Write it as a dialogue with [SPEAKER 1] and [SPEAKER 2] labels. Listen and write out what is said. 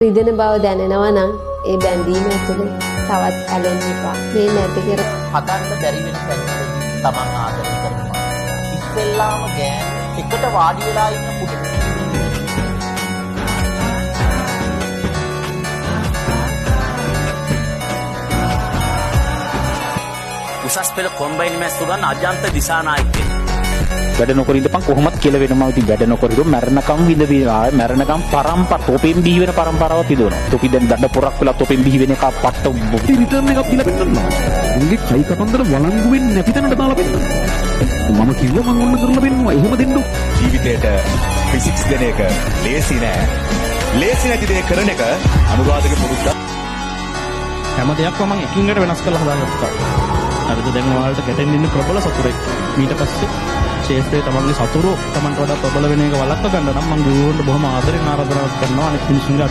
[SPEAKER 1] රිදෙන බව දැනෙනවා නම් ඒ බැඳීම ඇතුලේ තවත් ඇලෙන්න එපා. මේ නැති කර
[SPEAKER 2] හදන්න බැරි වෙන තැන්වලදී තමන් ආදරය කරනවා. ඉස්සෙල්ලාම ගෑන් එකට වාඩි වෙලා ඉන්න පුදු.
[SPEAKER 3] උසස් පෙළ කොම්බයින් මැස්සුරන් අජන්ත දිසානායකගේ
[SPEAKER 4] වැඩ නොකර ඉඳපන් කොහොමත් කියලා වෙනවා. ඉතින් වැඩ නොකර ඉඳ මරණකම් විඳිනවා. මරණකම් තොපෙන් බිහි වෙන පරම්පරාවක් තියනවා. තොපි දැන් දඩ පොරක් වෙලා තොපෙන් බිහි වෙන එක පට්ට රිටර්න් එකක් දීලා පෙන්නනවා. උන්ගේ කයි කතන්දර වළංගු වෙන්නේ නැති තැනට දාලා පෙන්නනවා. මම කිව්වා මම ඔන්න කරලා පෙන්නවා. එහෙම දෙන්න.
[SPEAKER 5] ජීවිතේට ෆිසික්ස් දෙන එක ලේසි නෑ. ලේසි නැති දේ කරන එක අනුරාධක පුරුද්දක්.
[SPEAKER 6] හැම දෙයක්ම මම එකින් එකට වෙනස් කරලා හදාගත්තා. හරිද? දැන් ඔයාලට ගැටෙන්න ඉන්න ප්‍රබල සතුරෙක්. ඊට පස්සේ ශේෂ්ත්‍රයේ තමන්ගේ සතුරු තමන්ට වඩා ප්‍රබල වෙන එක වළක්ව ගන්න නම් මම ගුරුවරුන්ට බොහොම ආදරෙන් ආරාධනාවක් කරනවා. අනිත් මිනිස්සුන්ගේ